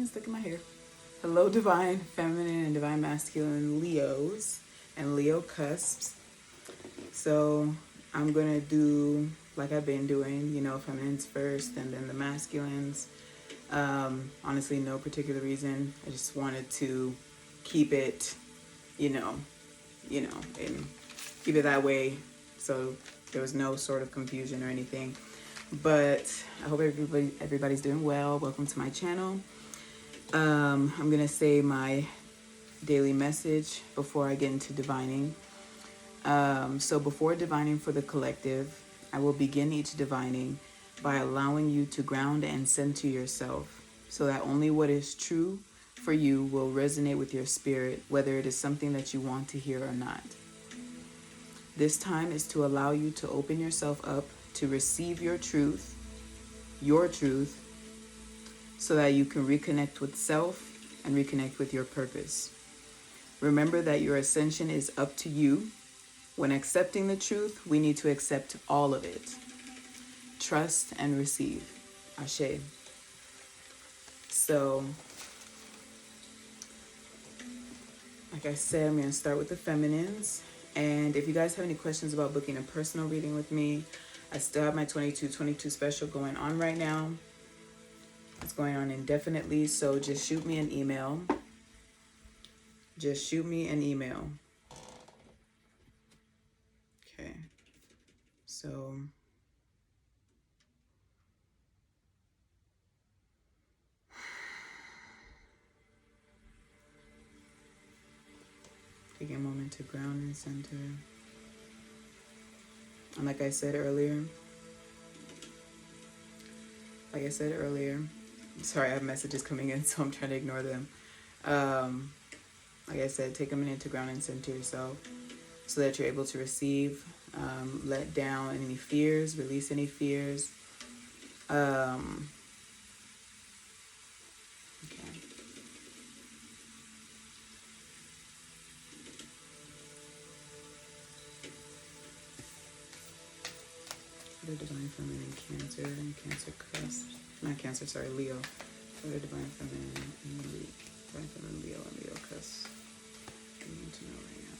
feminines. Look at my hair. Hello, divine feminine and divine masculine Leos and Leo cusps. So I'm gonna do like I've been doing, you know, feminines first and then the masculines. Honestly, no particular reason. I just wanted to keep it, you know, and keep it that way, so there was no sort of confusion or anything. But I hope everybody's doing well. Welcome to my channel. I'm gonna say my daily message before I get into divining. So before divining for the collective, I will begin each divining by allowing you to ground and center yourself so that only what is true for you will resonate with your spirit, whether it is something that you want to hear or not. This time is to allow you to open yourself up to receive your truth, so that you can reconnect with self and reconnect with your purpose. Remember that your ascension is up to you. When accepting the truth, we need to accept all of it. Trust and receive. Ashe. So, like I said, I'm going to start with the feminines. And if you guys have any questions about booking a personal reading with me, I still have my 22/22 special going on right now. It's going on indefinitely, so just shoot me an email. Okay. So taking a moment to ground and center. And like I said earlier, sorry, I have messages coming in, so I'm trying to ignore them. Like I said, take a minute to ground and center yourself so that you're able to receive, let down any fears, release any fears. Okay. For the divine feminine Cancer and Cancer Cusp. Not Cancer, sorry, Leo. For the divine feminine and divine feminine Leo and Leo Cusp. I need to know right now.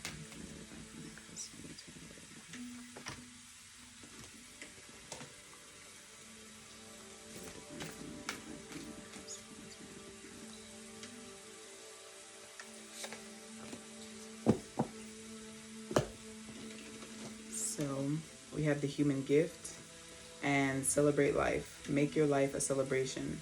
Divine feminine Cusp. I need to know right now. So we have the human gift and celebrate life. Make your life a celebration.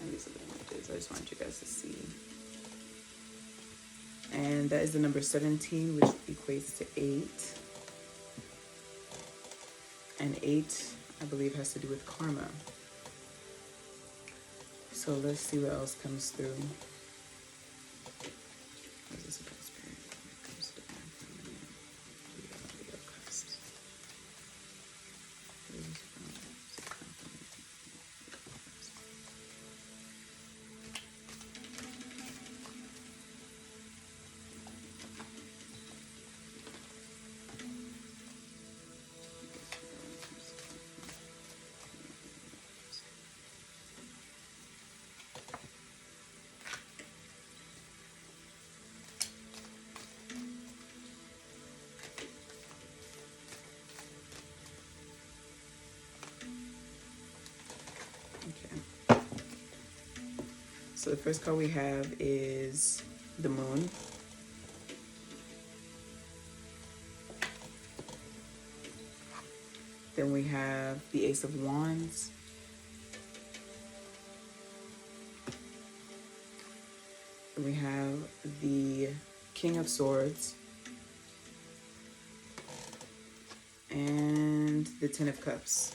And these are the images I just want you guys to see. And that is the number 17, which equates to 8. And 8, I believe, has to do with karma. So let's see what else comes through. What is this about spirit when it comes to divine feminine? Leo cusps. What is this about divine feminine? Okay. So the first card we have is the moon. Then we have the Ace of Wands. Then we have the King of Swords. And the Ten of Cups.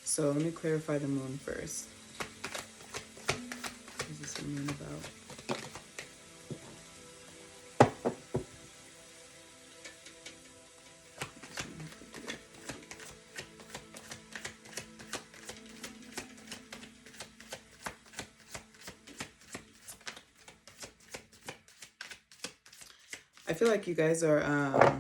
So let me clarify the moon first. What does this the moon about? I feel like you guys are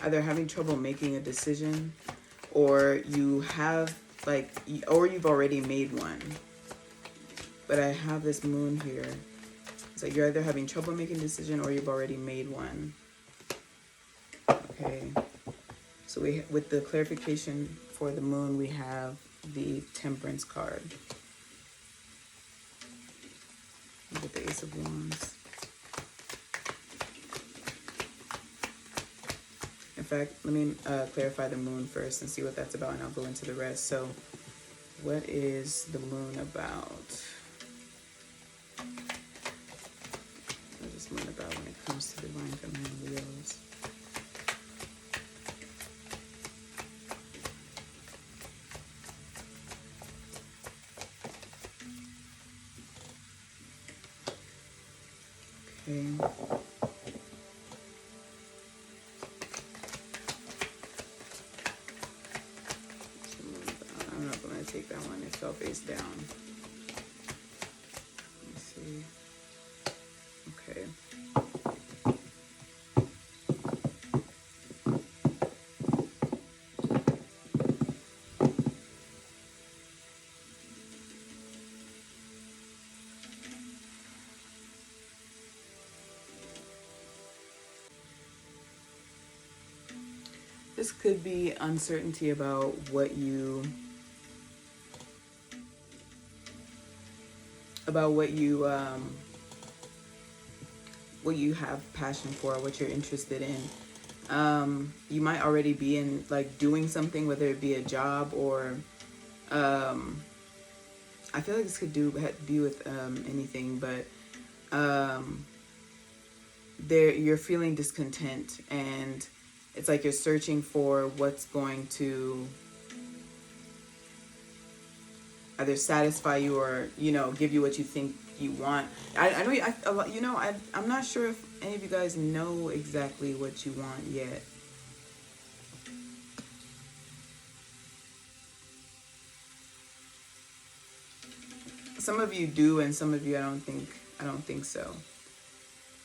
either having trouble making a decision, or you have or you've already made one. But I have this moon here. It's like you're either having trouble making a decision or you've already made one. Okay. So with the clarification for the moon, we have the Temperance card. With the Ace of Wands. In fact, let me clarify the moon first and see what that's about, and I'll go into the rest. So, what is the moon about? What is this moon about when it comes to divine feminine Leos? Okay. I'm not going to take that one. It fell face down. Let me see. Okay. This could be uncertainty about what you have passion for, what you're interested in. You might already be in doing something, whether it be a job or I feel like this could be with anything, but you're feeling discontent, and it's like you're searching for what's going to either satisfy you or, give you what you think you want. I'm not sure if any of you guys know exactly what you want yet. Some of you do, and some of you I don't think so.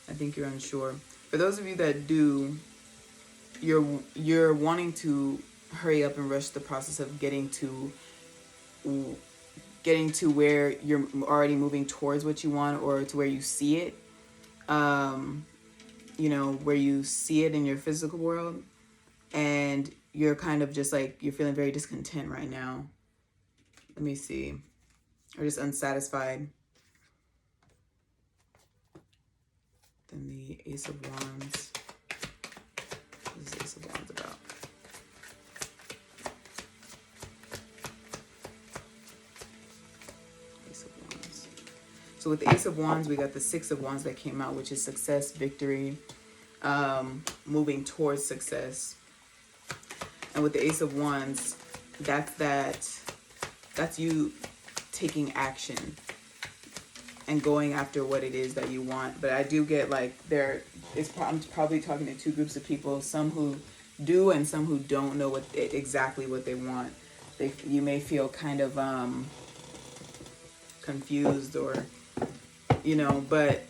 I think you're unsure. For those of you that do, you're wanting to hurry up and rush the process of getting to where you're already moving towards what you want, or to where you see it. Where you see it in your physical world, and you're kind of just you're feeling very discontent right now. Let me see. Or just unsatisfied. Then the Ace of Wands. What is the Ace of Wands about? Ace of Wands. So with the Ace of Wands, we got the Six of Wands that came out, which is success, victory, moving towards success. And with the Ace of Wands, that's you taking action and going after what it is that you want. But I do get I'm probably talking to two groups of people, some who do and some who don't know exactly what they want. You may feel kind of confused, or but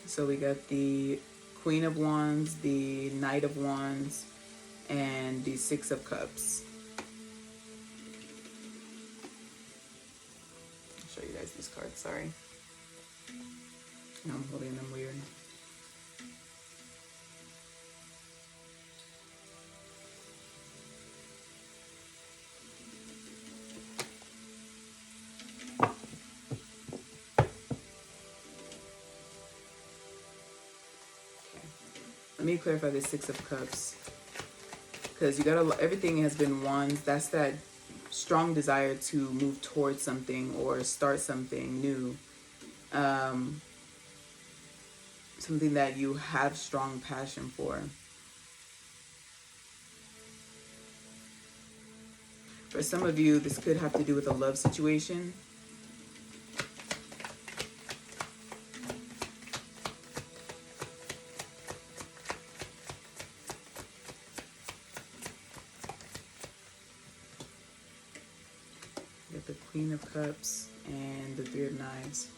so we got the Queen of Wands, the Knight of Wands, and the Six of Cups. I'll show you guys these cards, sorry. I'm holding them weird. Let me clarify this Six of Cups, because you got everything has been wands. That's that strong desire to move towards something or start something new, something that you have strong passion for. For some of you, this could have to do with a love situation. The Queen of Cups and the Three of Knives.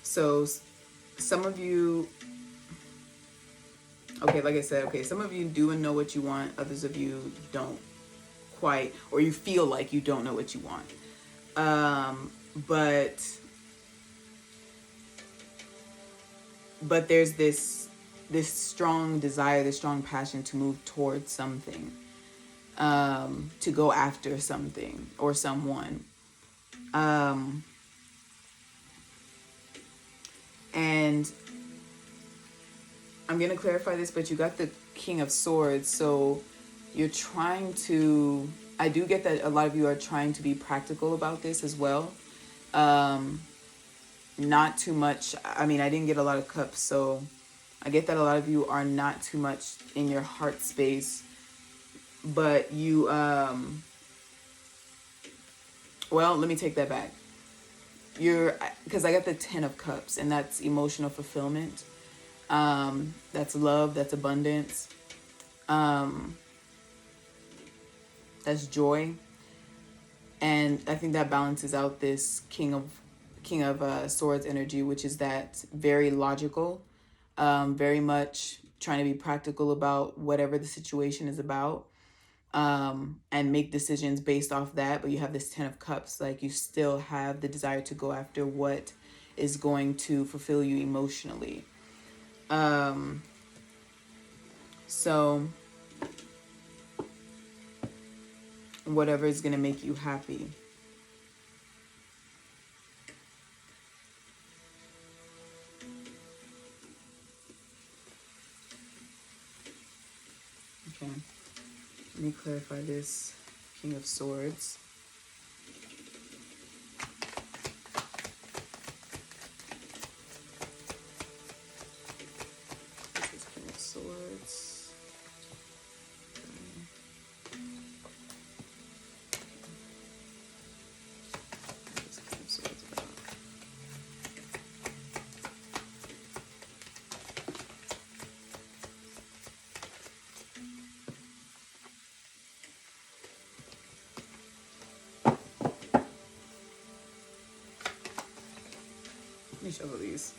So some of you, okay, like I said, okay, some of you do know what you want, others of you don't quite, or you feel like you don't know what you want. But there's this strong desire, this strong passion to move towards something, to go after something or someone. And I'm going to clarify this, but you got the King of Swords. So you're trying to, I do get that a lot of you are trying to be practical about this as well. Not too much. I mean, I didn't get a lot of cups, so I get that a lot of you are not too much in your heart space, but you, well, let me take that back. Because I got the 10 of Cups, and that's emotional fulfillment. That's love, that's abundance. That's joy. And I think that balances out this King of Swords energy, which is that very logical, very much trying to be practical about whatever the situation is about, and make decisions based off that. But you have this 10 of Cups, like you still have the desire to go after what is going to fulfill you emotionally. So whatever is going to make you happy. Okay, let me clarify this King of Swords. This is King of Swords. This King of Swords about. Let me shuffle these.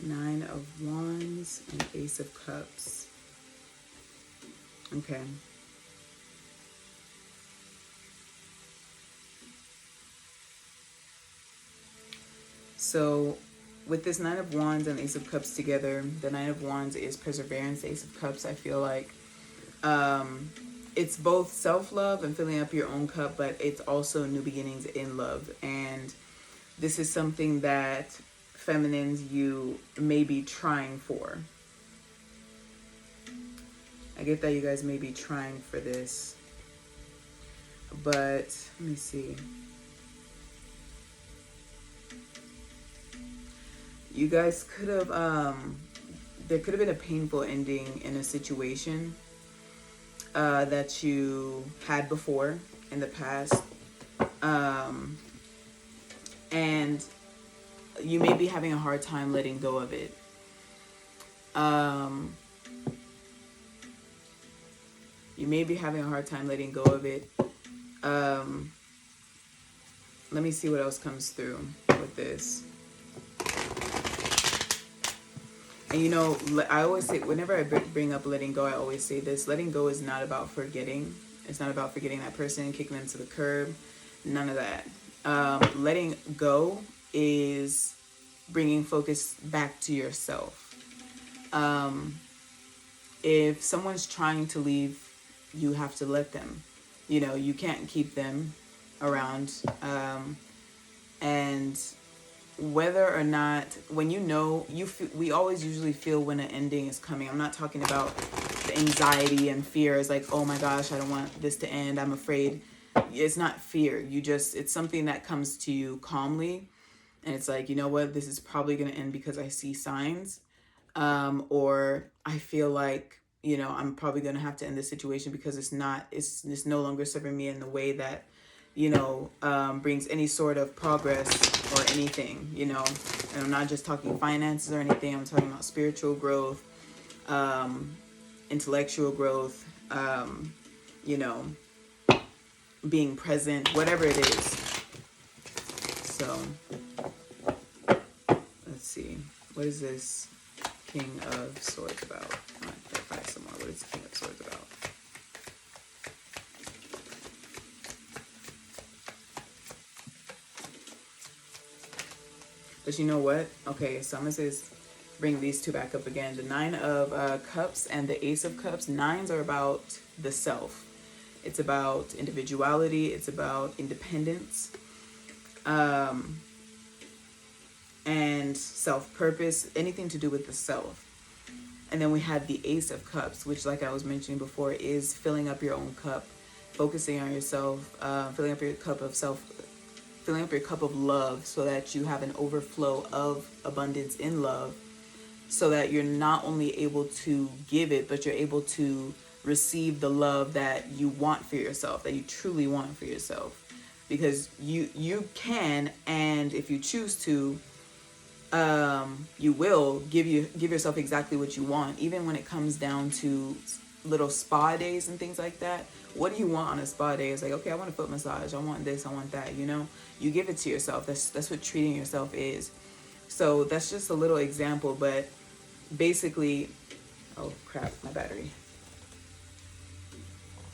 Nine of Wands and Ace of Cups. Okay. So with this Nine of Wands and Ace of Cups together, the Nine of Wands is perseverance. The Ace of Cups, I feel like it's both self-love and filling up your own cup, but it's also new beginnings in love. And this is something that feminines you may be trying for. I get that you guys may be trying for this, but let me see. You guys could have, there could have been a painful ending in a situation that you had before in the past. And you may be having a hard time letting go of it. You may be having a hard time letting go of it. Let me see what else comes through with this. And you know, I always say, whenever I bring up letting go, I always say this: letting go is not about forgetting. It's not about forgetting that person, kicking them to the curb. None of that. Letting go is bringing focus back to yourself. If someone's trying to leave, you have to let them. You know, you can't keep them around. And whether or not, when you know, we always usually feel when an ending is coming. I'm not talking about the anxiety and fear. It's like, oh my gosh, I don't want this to end, I'm afraid. It's not fear. It's something that comes to you calmly, and it's like, you know what, this is probably going to end because I see signs, or I feel like, you know, I'm probably going to have to end this situation because it's no longer serving me in the way that, you know, brings any sort of progress or anything, you know. And I'm not just talking finances or anything. I'm talking about spiritual growth, intellectual growth, you know, being present, whatever it is. So let's see, what is this King of Swords about? I might clarify some more. What is King of Swords about? But you know what? Okay, so I'm going to bring these two back up again. The Nine of Cups and the Ace of Cups. Nines are about the self. It's about individuality. It's about independence. And self-purpose. Anything to do with the self. And then we had the Ace of Cups, which, like I was mentioning before, is filling up your own cup. Focusing on yourself. Filling up your cup of self. Filling up your cup of love so that you have an overflow of abundance in love, so that you're not only able to give it, but you're able to receive the love that you want for yourself, that you truly want for yourself. Because you can, and if you choose to, you will give yourself exactly what you want. Even when it comes down to little spa days and things like that. What do you want on a spa day? It's like, okay, I want a foot massage. I want this. I want that. You know, you give it to yourself. That's what treating yourself is. So that's just a little example, but basically, oh crap, my battery.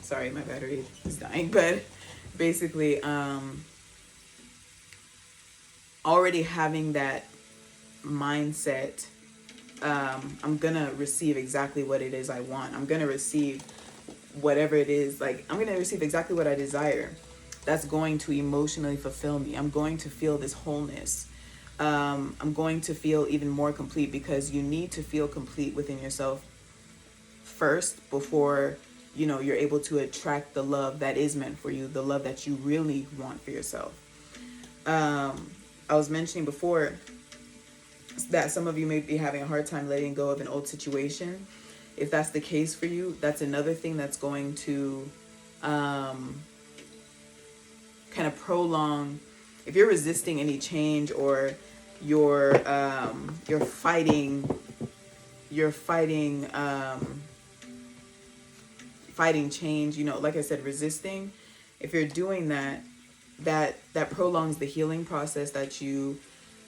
Sorry, my battery is dying. But basically, already having that mindset, I'm gonna receive exactly what it is I want. I'm gonna receive whatever it is. Like, I'm gonna receive exactly what I desire. That's going to emotionally fulfill me. I'm going to feel this wholeness. I'm going to feel even more complete, because you need to feel complete within yourself first before, you know, you're able to attract the love that is meant for you, the love that you really want for yourself. I was mentioning before that some of you may be having a hard time letting go of an old situation. If that's the case for you, that's another thing that's going to kind of prolong. If you're resisting any change, or you're fighting change, you know, like I said, resisting. If you're doing that, that prolongs the healing process that you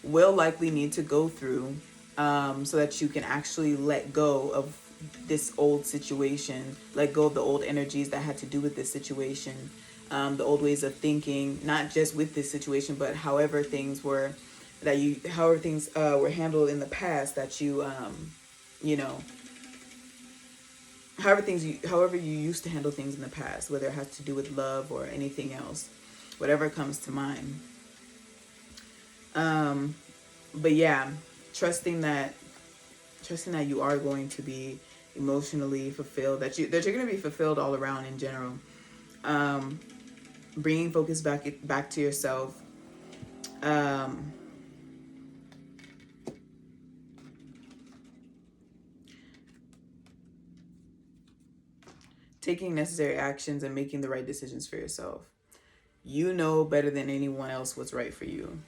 will likely need to go through, so that you can actually let go of this old situation, let go of the old energies that had to do with this situation, the old ways of thinking, not just with this situation, but however things were handled in the past, that you know, however you used to handle things in the past, whether it has to do with love or anything else, whatever comes to mind. But yeah, trusting that you are going to be emotionally fulfilled, that you're going to be fulfilled all around in general. Bringing focus back to yourself. Taking necessary actions and making the right decisions for yourself. You know better than anyone else what's right for you.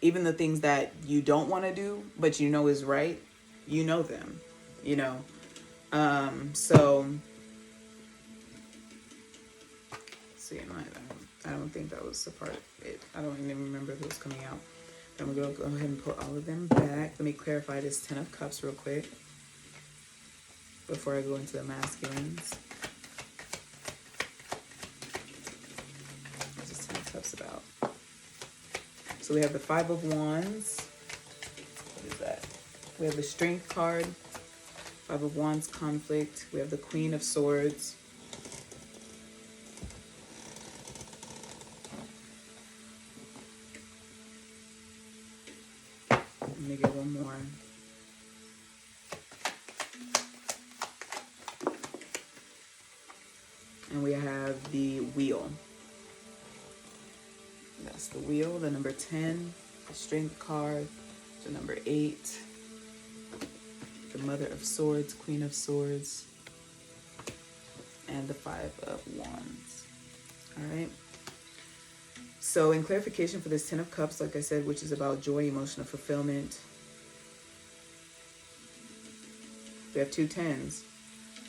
Even the things that you don't want to do, but you know is right, you know them, you know. So see, I don't think that was the part of it. I don't even remember if it was coming out. But I'm going to go ahead and put all of them back. Let me clarify this 10 of Cups real quick before I go into the masculines. What's this 10 of Cups about? So we have the 5 of Wands. What is that? We have the Strength card. 5 of Wands, conflict. We have the Queen of Swords. Let me get one more. And we have the Wheel. That's the Wheel, the number 10, the Strength card, the number 8, the Mother of Swords, Queen of Swords, and the 5 of Wands. All right. So in clarification for this 10 of Cups, like I said, which is about joy, emotional fulfillment, we have 2 10s.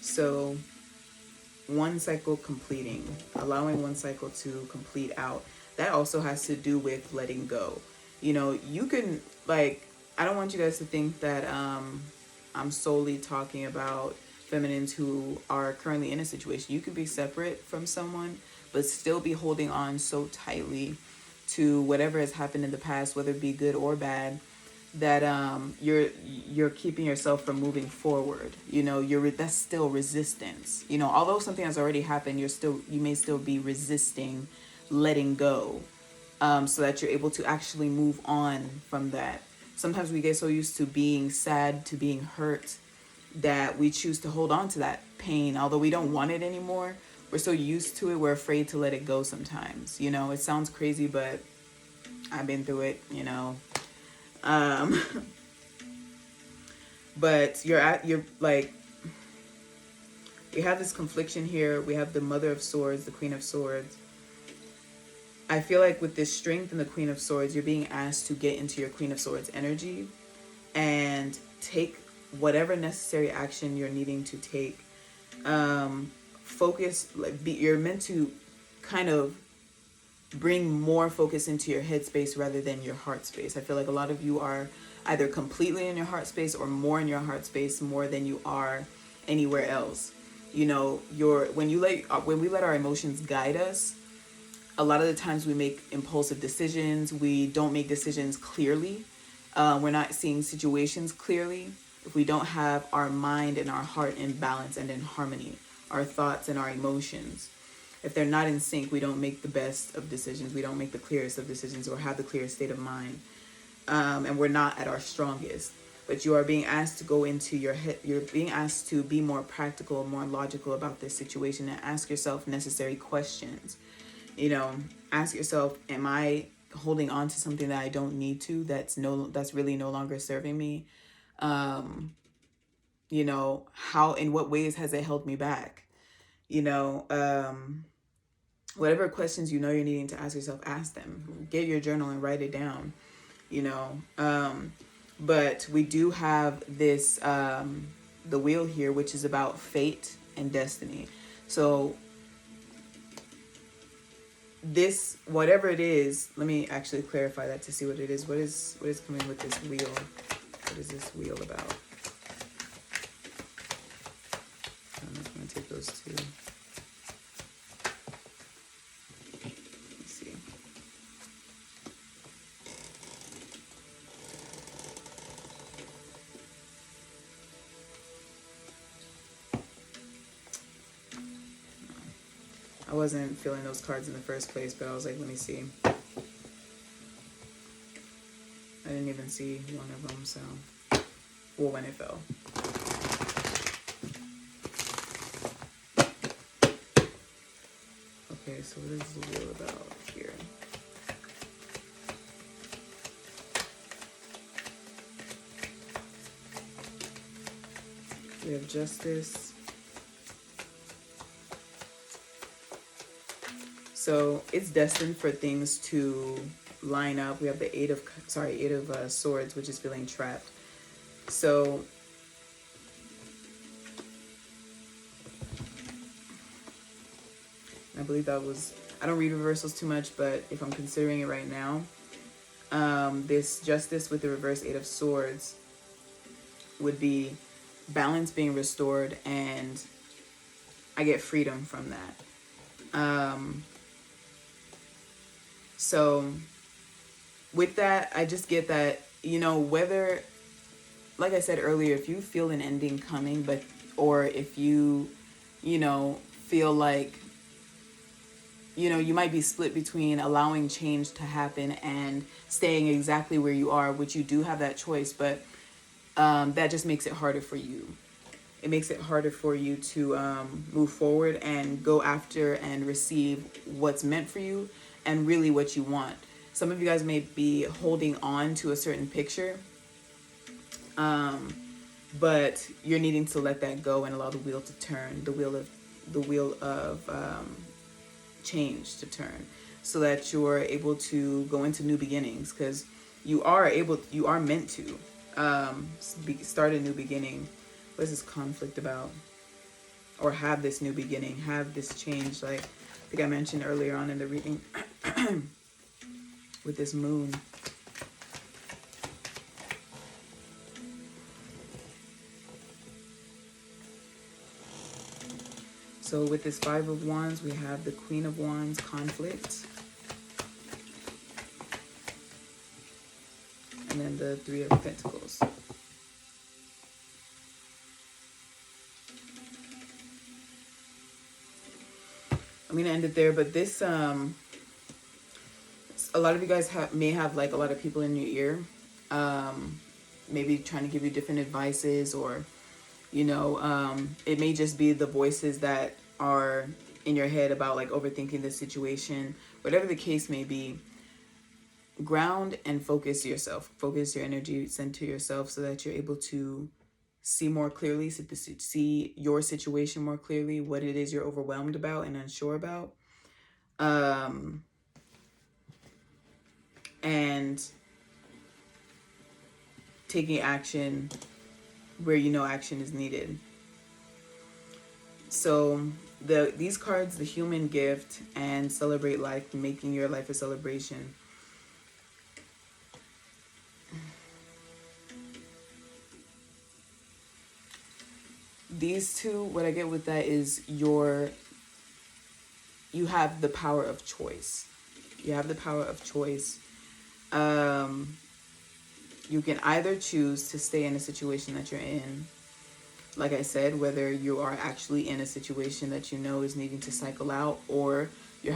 So one cycle completing, allowing one cycle to complete out. That also has to do with letting go. You know, you can, like, I don't want you guys to think that I'm solely talking about feminines who are currently in a situation. You could be separate from someone, but still be holding on so tightly to whatever has happened in the past, whether it be good or bad, that you're keeping yourself from moving forward. You know, that's still resistance. You know, although something has already happened, you may still be resisting letting go, so that you're able to actually move on from that. Sometimes we get so used to being sad, to being hurt, that we choose to hold on to that pain, although we don't want it anymore. We're so used to it, we're afraid to let it go sometimes. You know, it sounds crazy, but I've been through it, you know. But you're like, we have this confliction here. We have the Mother of Swords, the Queen of Swords. I feel like with this Strength and the Queen of Swords, you're being asked to get into your Queen of Swords energy and take whatever necessary action you're needing to take. Focus, you're meant to kind of bring more focus into your head space rather than your heart space. I feel like a lot of you are either completely in your heart space or more in your heart space more than you are anywhere else. You know, when we let our emotions guide us, a lot of the times we make impulsive decisions. We don't make decisions clearly. We're not seeing situations clearly. If we don't have our mind and our heart in balance and in harmony, our thoughts and our emotions, if they're not in sync, we don't make the best of decisions. We don't make the clearest of decisions or have the clearest state of mind. And we're not at our strongest. But you are being asked to go into your head. You're being asked to be more practical, more logical about this situation, and ask yourself necessary questions. You know, ask yourself, am I holding on to something that I don't need to, that's really no longer serving me? You know, in what ways has it held me back? You know, whatever questions you know you're needing to ask yourself, ask them. Get your journal and write it down, you know. But we do have this, the Wheel here, which is about fate and destiny. So this, whatever it is, let me actually clarify that to see what it is. What is coming with this wheel? What is this wheel about? I'm just going to take those two. Let's see. I wasn't feeling those cards in the first place, but I was like, let me see. I didn't even see one of them, so, well, when it fell. Okay, so what is the wheel about here? We have Justice. So it's destined for things to line up. We have the Eight of Swords, which is feeling trapped. So I believe that was, I don't read reversals too much, but if I'm considering it right now, this Justice with the reverse Eight of Swords would be balance being restored, and I get freedom from that. So with that, I just get that, you know, whether, like I said earlier, if you feel an ending coming, but, or if you know, feel like, you know, you might be split between allowing change to happen and staying exactly where you are, which you do have that choice, but that just makes it harder for you. It makes it harder for you to move forward and go after and receive what's meant for you and really what you want. Some of you guys may be holding on to a certain picture, but you're needing to let that go and allow the wheel to turn, the wheel of change to turn, so that you're able to go into new beginnings, because you are meant to start a new beginning. What is this conflict about? Or have this new beginning, have this change, like I think I mentioned earlier on in the reading with this moon. So with this Five of Wands, we have the Queen of Wands, conflict. And then the Three of Pentacles. I'm going to end it there, but this, a lot of you guys may have like a lot of people in your ear, maybe trying to give you different advices, or, you know, it may just be the voices that are in your head about like overthinking the situation. Whatever the case may be, ground and focus yourself. Focus your energy, center yourself, so that you're able to see more clearly, see your situation more clearly, what it is you're overwhelmed about and unsure about. And taking action where you know action is needed. So these cards, the Human Gift and Celebrate Life, making your life a celebration. These two, what I get with that is you have the power of choice. You have the power of choice. You can either choose to stay in a situation that you're in, like I said, whether you are actually in a situation that you know is needing to cycle out, or you're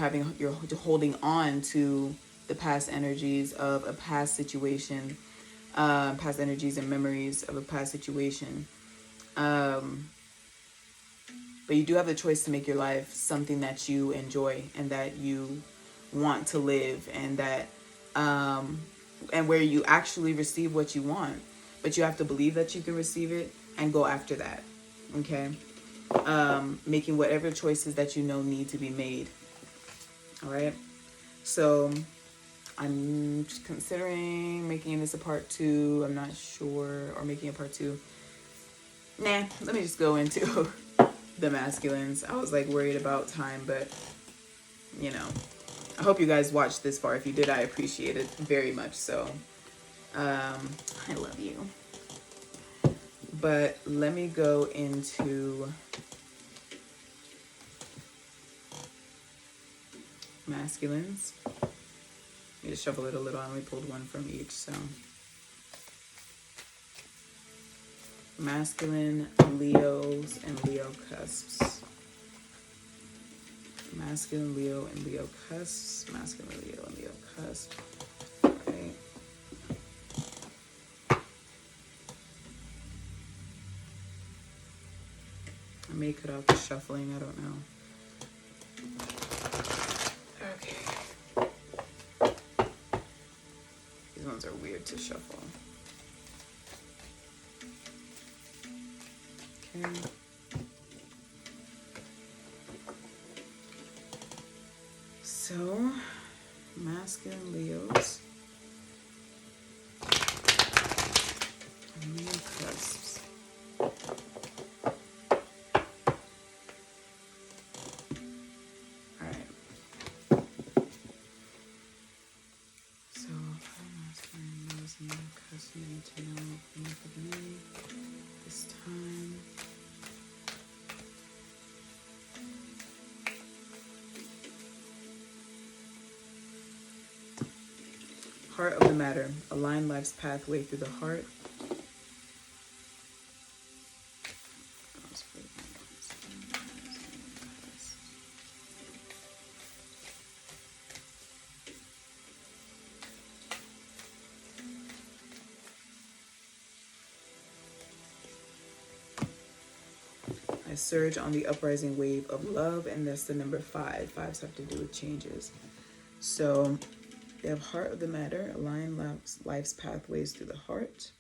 holding on to the past energies of a past situation, past energies and memories of a past situation. But you do have the choice to make your life something that you enjoy and that you want to live, and that and where you actually receive what you want. But you have to believe that you can receive it and go after that. Okay? Making whatever choices that you know need to be made. All right? So I'm just considering making this a part 2. I'm not sure, or making a part 2. Nah, let me just go into the masculines. I was like worried about time, but you know, I hope you guys watched this far. If you did, I appreciate it very much. So I love you. But let me go into masculines. Let me just shuffle it a little. I only pulled one from each, so masculine, Leos, and Leo cusps. Masculine, Leo, and Leo cusps. Masculine, Leo, and Leo cusps. All right. I may cut out the shuffling. I don't know. Okay. These ones are weird to shuffle. Okay. So, masculine Leos and Leo cusps. Alright. to know for me this time. Heart of the matter. Align life's pathway through the heart. I surge on the uprising wave of love, and that's the number 5. 5s have to do with changes. So we have heart of the matter, align life's pathways through the heart.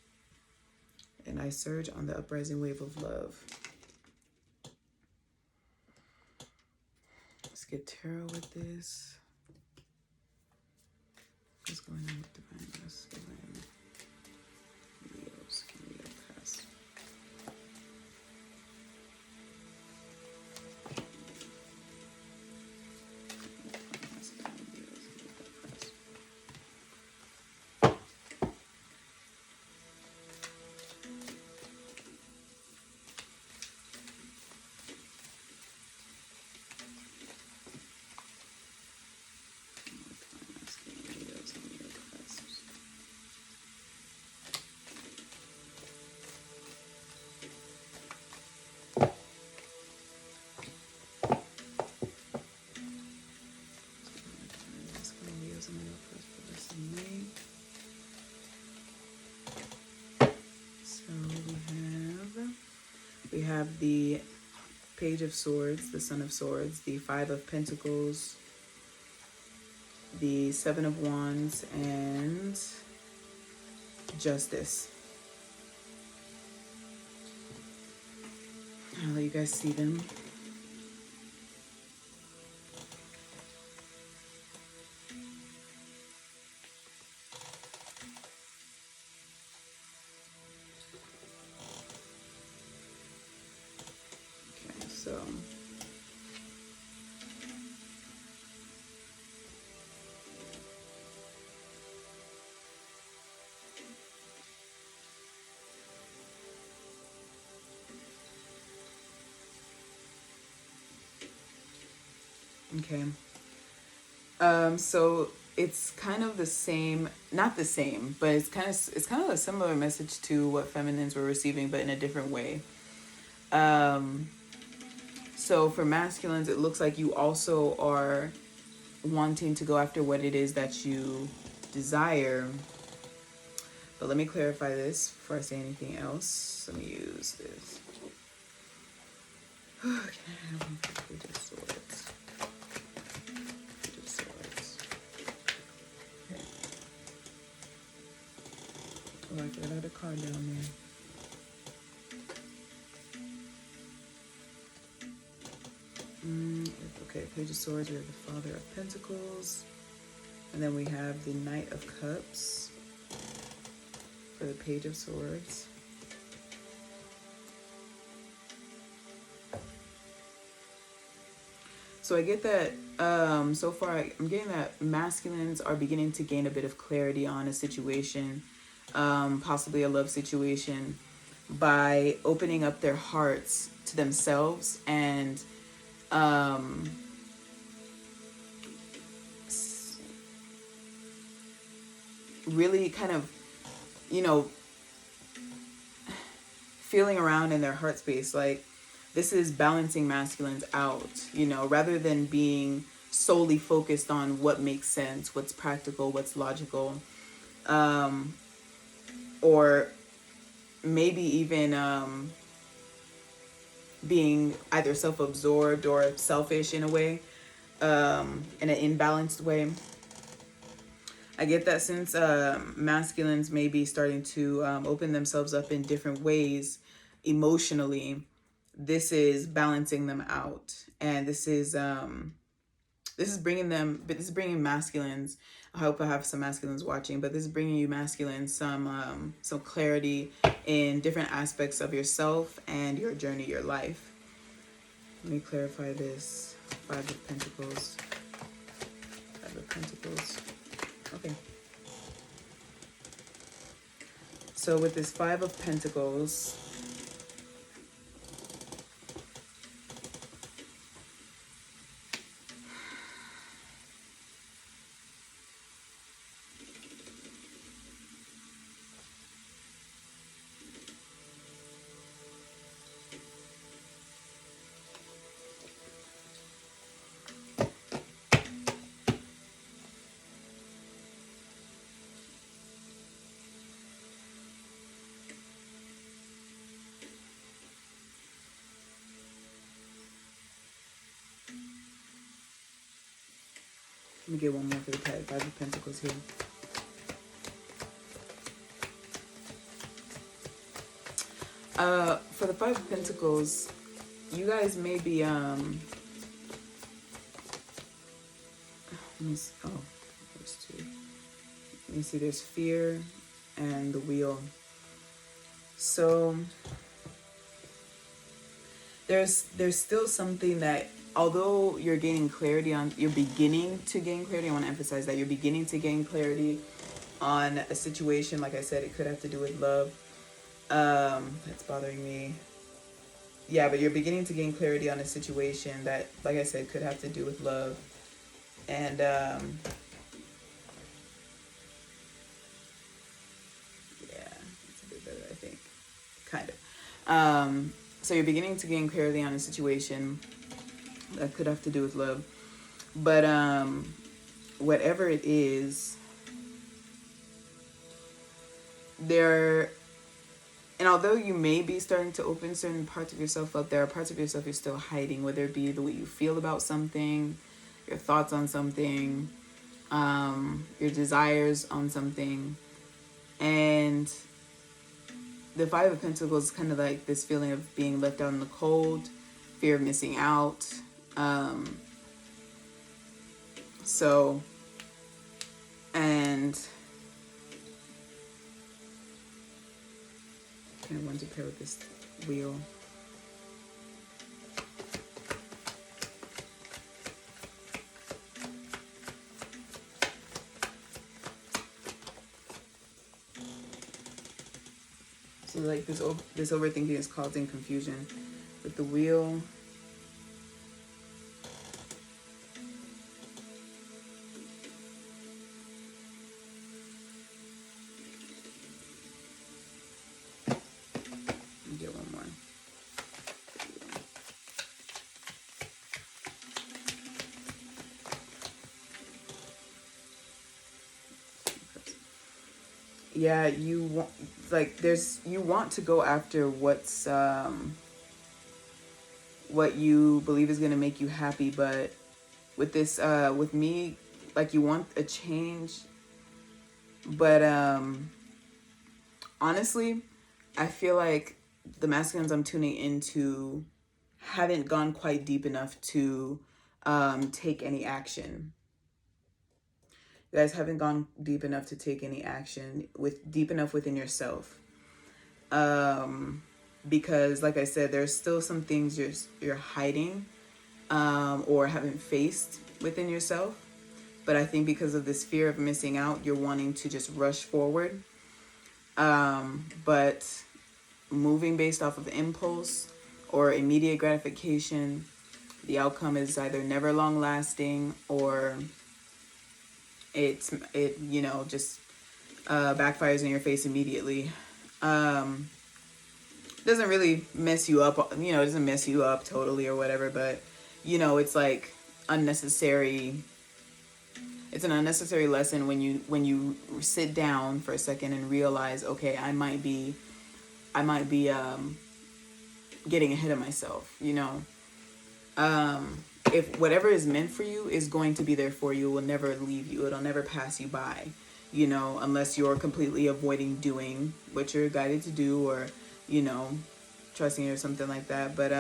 And I surge on the uprising wave of love. Let's get tarot with this. What's going on with divine masculine? Leos, Leo, Cusp. We have the Page of Swords, the Son of Swords, the 5 of Pentacles, the 7 of Wands, and Justice. I'll let you guys see them. So okay. So it's kind of the same, not the same, but it's kind of a similar message to what feminines were receiving, but in a different way. So for masculines, it looks like you also are wanting to go after what it is that you desire. But let me clarify this before I say anything else. Let me use this. Can I have one for Page of Swords? Page of Swords. Okay. Oh, I forgot a card down there. Okay, Page of Swords, we have the Father of Pentacles. And then we have the Knight of Cups for the Page of Swords. So I get that, so far I'm getting that masculines are beginning to gain a bit of clarity on a situation, possibly a love situation, by opening up their hearts to themselves and really kind of, feeling around in their heart space. Like, this is balancing masculines out, rather than being solely focused on what makes sense, what's practical, what's logical, or maybe even being either self-absorbed or selfish in a way, in an imbalanced way. I get that since masculines may be starting to open themselves up in different ways emotionally, this is balancing them out, and this is bringing masculines. I hope I have some masculines watching, but this is bringing you masculines some clarity in different aspects of yourself and your journey, your life. Let me clarify this. 5 of Pentacles. 5 of Pentacles. Okay. So with this Five of Pentacles, let me get one more for the Five of Pentacles here. For the Five of Pentacles, you guys may be let me see, oh, there's two. Let me see, there's fear and the Wheel. So there's still something that, although you're gaining clarity on, you're beginning to gain clarity. I want to emphasize that you're beginning to gain clarity on a situation. Like I said, it could have to do with love. That's bothering me. Yeah, but you're beginning to gain clarity on a situation that, like I said, could have to do with love. And yeah, it's a bit better, I think. Kind of. So you're beginning to gain clarity on a situation that could have to do with love. But whatever it is, and although you may be starting to open certain parts of yourself up, there are parts of yourself you're still hiding, whether it be the way you feel about something, your thoughts on something, your desires on something. And the Five of Pentacles is kind of like this feeling of being left out in the cold, fear of missing out. And kind of want to pair with this Wheel. So like this overthinking is causing confusion with the Wheel. Get one more. Yeah, you want, like, you want to go after what's what you believe is going to make you happy, but with this with me, like, you want a change, but honestly, I feel like the masculines I'm tuning into haven't gone quite deep enough to take any action. You guys haven't gone deep enough to take any action, deep enough within yourself. Because like I said, there's still some things you're hiding or haven't faced within yourself. But I think because of this fear of missing out, you're wanting to just rush forward. But moving based off of impulse or immediate gratification, the outcome is either never long lasting, or it just backfires in your face immediately. Doesn't really mess you up, it doesn't mess you up totally or whatever, but it's like unnecessary. It's an unnecessary lesson when you sit down for a second and realize, okay, I might be getting ahead of myself. If whatever is meant for you is going to be there for you, it will never leave you. It'll never pass you by, unless you're completely avoiding doing what you're guided to do, or trusting it or something like that. But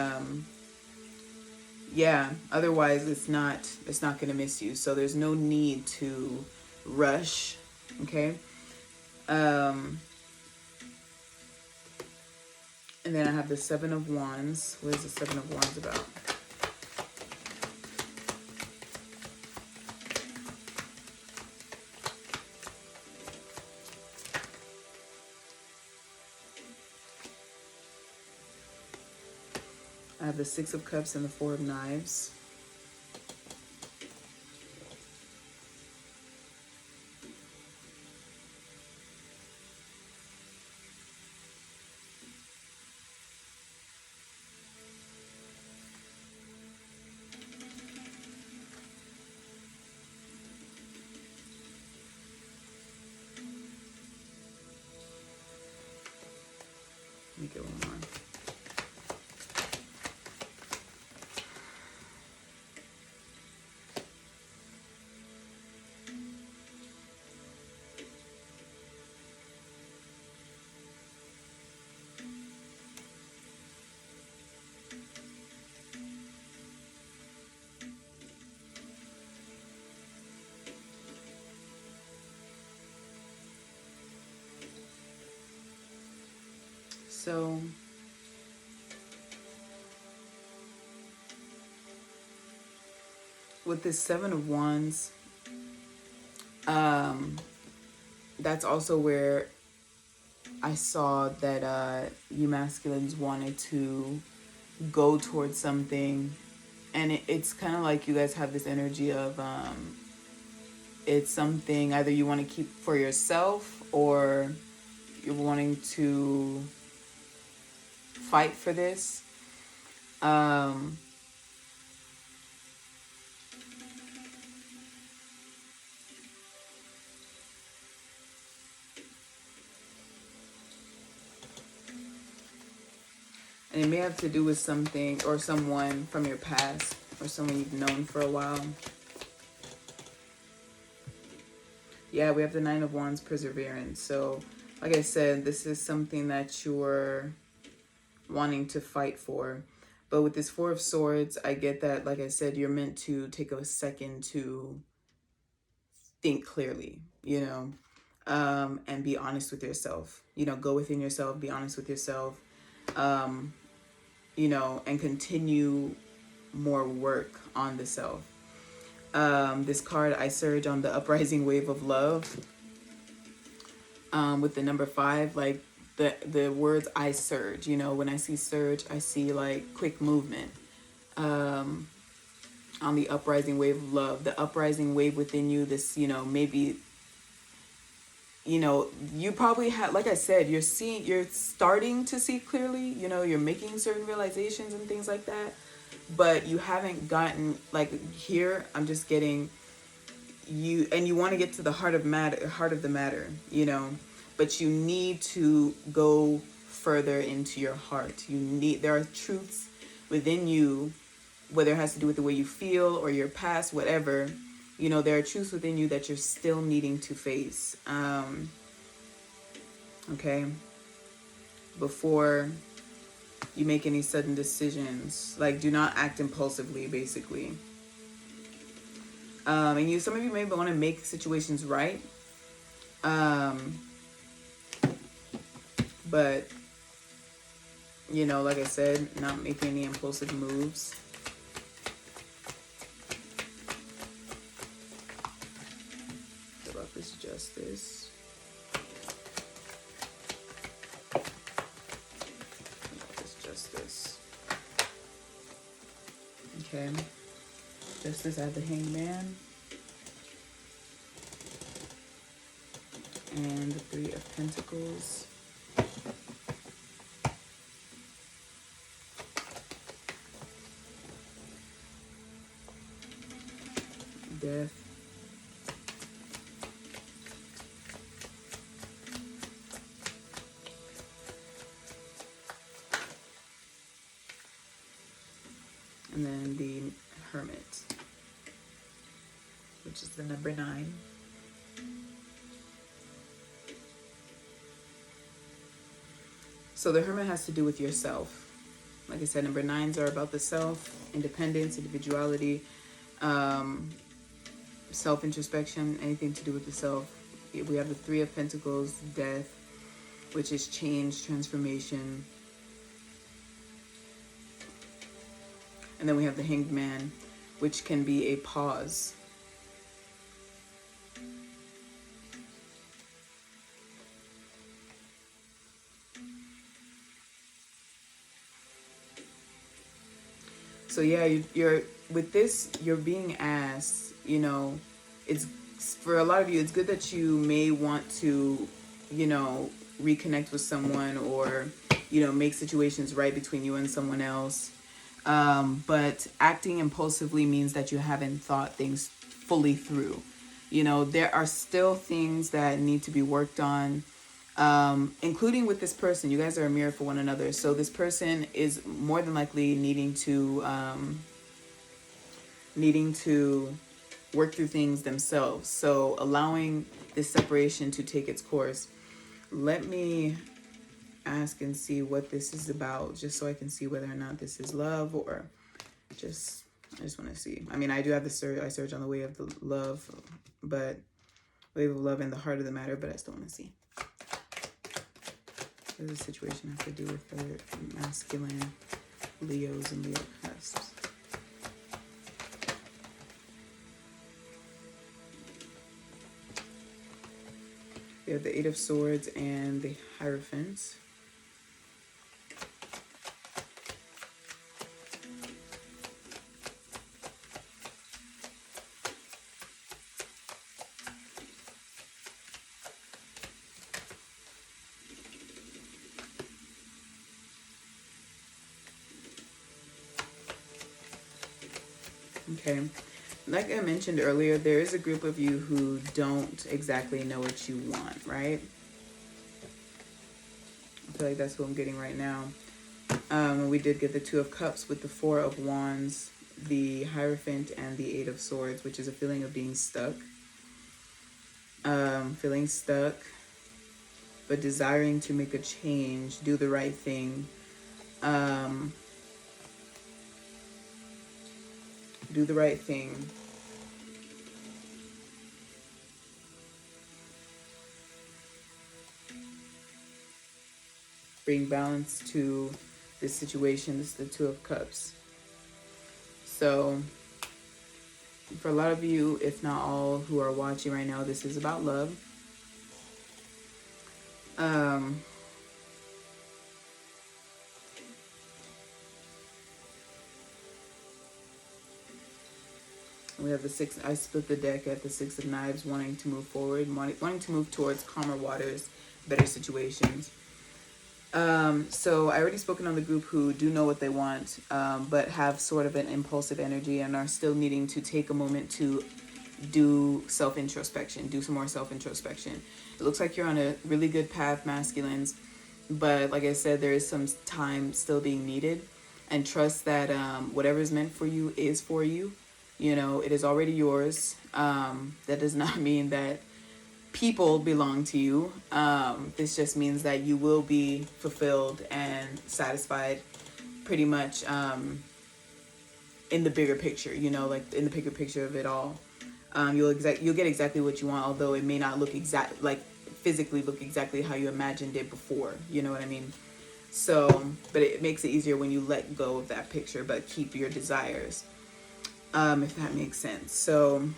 yeah, otherwise it's not going to miss you. So there's no need to rush. Okay. And then I have the Seven of Wands. What is the Seven of Wands about? I have the Six of Cups and the Four of Knives. Let me get one more. So with this Seven of Wands, that's also where I saw that you masculines wanted to go towards something, and it's kind of like you guys have this energy of it's something either you want to keep for yourself or you're wanting to fight for this. And it may have to do with something or someone from your past or someone you've known for a while. Yeah, we have the Nine of Wands, perseverance. So, like I said, this is something that you're wanting to fight for. But with this Four of Swords, I get that, like I said, you're meant to take a second to think clearly, you know, and be honest with yourself. You know, go within yourself, be honest with yourself, you know, and continue more work on the self. This card, I surge on the uprising wave of love. With the number 5, like the words I surge, you know, when I see surge, I see like quick movement. On the uprising wave of love, the uprising wave within you, this, you know, maybe, you know, you probably have, like I said, you're starting to see clearly, you know, you're making certain realizations and things like that, but you haven't gotten, like here, I'm just getting you, and you want to get to the heart of the matter, you know, but you need to go further into your heart. There are truths within you, whether it has to do with the way you feel or your past, whatever, you know, there are truths within you that you're still needing to face. Okay. Before you make any sudden decisions, like do not act impulsively, basically. And some of you may want to make situations right. But, you know, like I said, not making any impulsive moves. What about this Justice? What about this Justice? Okay. Justice, I have the Hangman. And the Three of Pentacles. Death. And then the Hermit, which is the number 9. So the Hermit has to do with yourself. Like I said, number 9s are about the self, independence, individuality, self-introspection, anything to do with the self. We have the Three of Pentacles, death, which is change, transformation. And then we have the Hanged Man, which can be a pause. So yeah, you're with this, you're being asked, you know, it's for a lot of you, it's good that you may want to, you know, reconnect with someone, or, you know, make situations right between you and someone else. But acting impulsively means that you haven't thought things fully through. You know, there are still things that need to be worked on, including with this person. You guys are a mirror for one another. So this person is more than likely needing to work through things themselves. So allowing this separation to take its course. Let me ask and see what this is about, just so I can see whether or not this is love or just, I just want to see. I mean, I do have the search, I search on the way of the love, but wave of love in the heart of the matter, but I still want to see. What does the situation have to do with the masculine Leos and Leo cusps? We have the Eight of Swords and the Hierophant. Okay, like I mentioned earlier, there is a group of you who don't exactly know what you want, right? I feel like that's what I'm getting right now. We did get the Two of Cups with the Four of Wands, the Hierophant, and the Eight of Swords, which is a feeling of being stuck. Feeling stuck, but desiring to make a change, do the right thing. Do the right thing. Bring balance to this situation. This is the Two of Cups. So for a lot of you, if not all who are watching right now, this is about love. We have the Six. I split the deck at the Six of Knives, wanting to move forward, wanting to move towards calmer waters, better situations. So I already spoken on the group who do know what they want, but have sort of an impulsive energy and are still needing to take a moment to do self-introspection, do some more self-introspection. It looks like you're on a really good path, masculines, but like I said, there is some time still being needed, and trust that whatever is meant for you is for you. You know, it is already yours. That does not mean that people belong to you. This just means that you will be fulfilled and satisfied pretty much in the bigger picture, you know, like in the bigger picture of it all. You'll get exactly what you want, although it may not look physically look exactly how you imagined it before, you know what I mean? So, but it makes it easier when you let go of that picture, but keep your desires, if that makes sense. So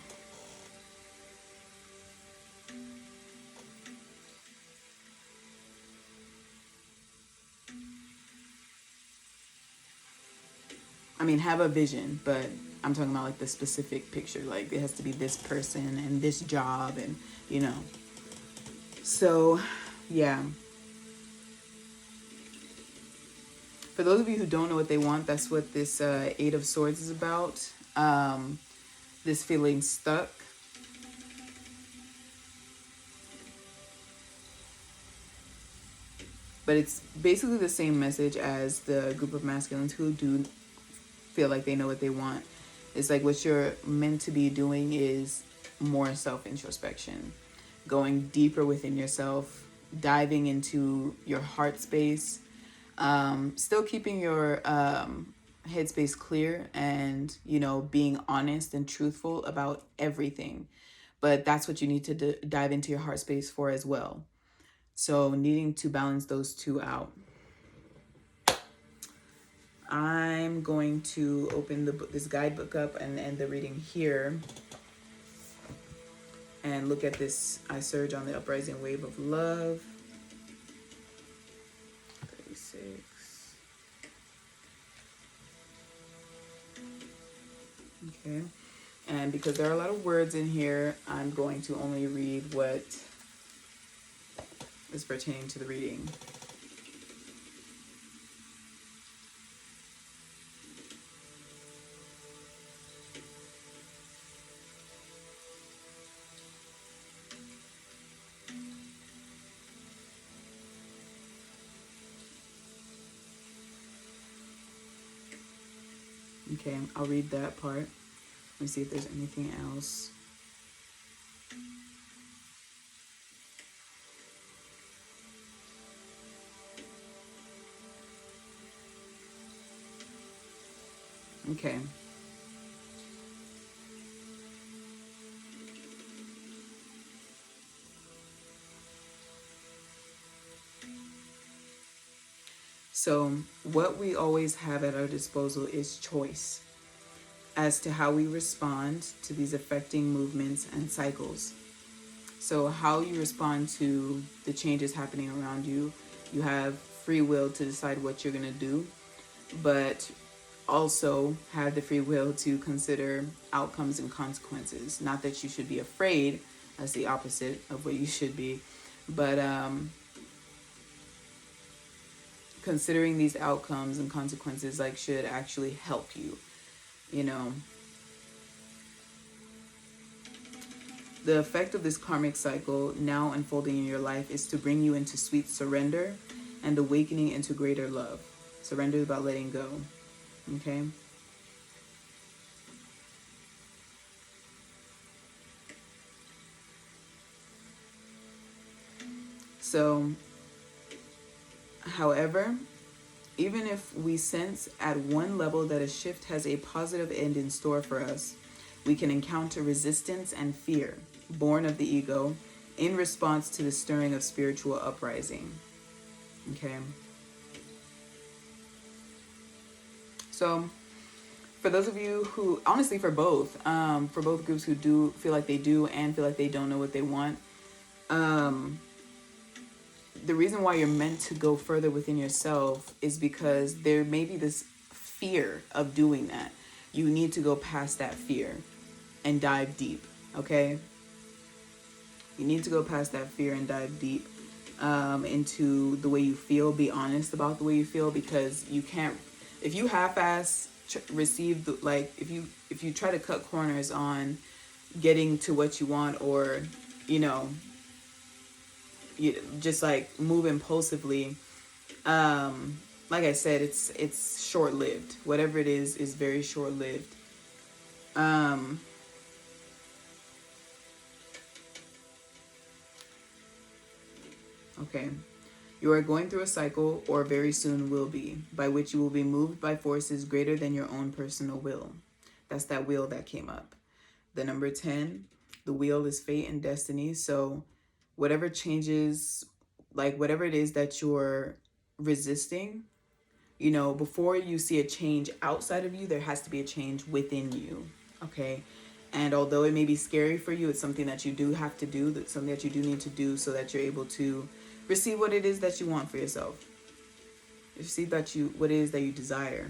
I mean, have a vision, but I'm talking about like the specific picture. Like it has to be this person and this job, and you know. So, yeah. For those of you who don't know what they want, that's what this Eight of Swords is about. This feeling stuck. But it's basically the same message as the group of masculines who do feel like they know what they want. It's like what you're meant to be doing is more self-introspection, going deeper within yourself, diving into your heart space, still keeping your headspace clear, and you know, being honest and truthful about everything. But that's what you need to dive into your heart space for as well. So needing to balance those two out. I'm going to open this guidebook up and end the reading here and look at this. I surge on the uprising wave of love. 36. Okay. And because there are a lot of words in here, I'm going to only read what is pertaining to the reading. Okay, I'll read that part. Let me see if there's anything else. Okay. So, what we always have at our disposal is choice as to how we respond to these affecting movements and cycles. So, how you respond to the changes happening around you, you have free will to decide what you're going to do, but also have the free will to consider outcomes and consequences. Not that you should be afraid, that's the opposite of what you should be, but considering these outcomes and consequences like should actually help you, you know. The effect of this karmic cycle now unfolding in your life is to bring you into sweet surrender and awakening into greater love. Surrender is about letting go. Okay. So, however, even if we sense at one level that a shift has a positive end in store for us, we can encounter resistance and fear, born of the ego, in response to the stirring of spiritual uprising. Okay. So, for those of you who, honestly, for both groups who do feel like they do and feel like they don't know what they want, the reason why you're meant to go further within yourself is because there may be this fear of doing that. You need to go past that fear and dive deep, okay? You need to go past that fear and dive deep into the way you feel. Be honest about the way you feel, because you can't, if you half-ass receive the, like, if you try to cut corners on getting to what you want, or you know, you just like move impulsively, like I said, it's short-lived. Whatever it is very short-lived. Okay. You are going through a cycle, or very soon will be, by which you will be moved by forces greater than your own personal will. That's that wheel that came up. The number 10, the wheel is fate and destiny. So whatever changes, like whatever it is that you're resisting, you know, before you see a change outside of you, there has to be a change within you. Okay. And although it may be scary for you, it's something that you do have to do. That's something that you do need to do so that you're able to receive what it is that you want for yourself. Receive what it is that you desire.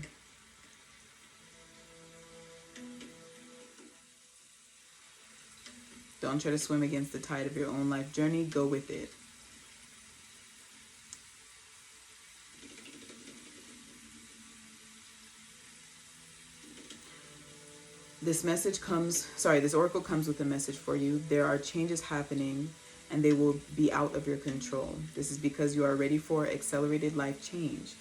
Don't try to swim against the tide of your own life journey. Go with it. This oracle comes with a message for you. There are changes happening, and they will be out of your control. This is because you are ready for accelerated life change.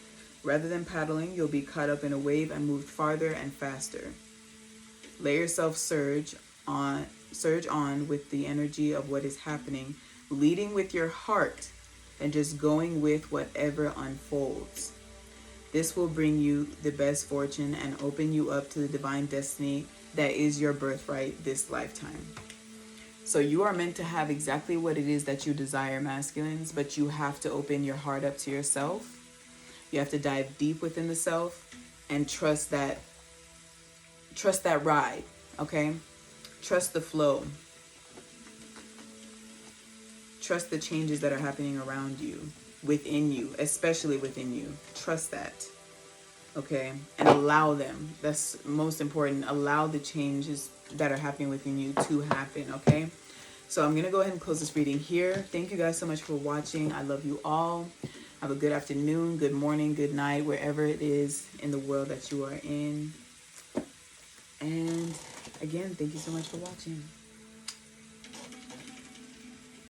Rather than paddling, you'll be caught up in a wave and moved farther and faster. Let yourself surge on with the energy of what is happening, leading with your heart and just going with whatever unfolds. This will bring you the best fortune and open you up to the divine destiny that is your birthright this lifetime. So you are meant to have exactly what it is that you desire, masculines, but you have to open your heart up to yourself. You have to dive deep within the self and trust that ride, okay? Trust the flow. Trust the changes that are happening around you, within you, especially within you. Trust that. okay? And allow them. That's most important. Allow the changes that are happening within you to happen, okay? So I'm going to go ahead and close this reading here. Thank you guys so much for watching. I love you all. Have a good afternoon, good morning, good night, wherever it is in the world that you are in. And again, thank you so much for watching.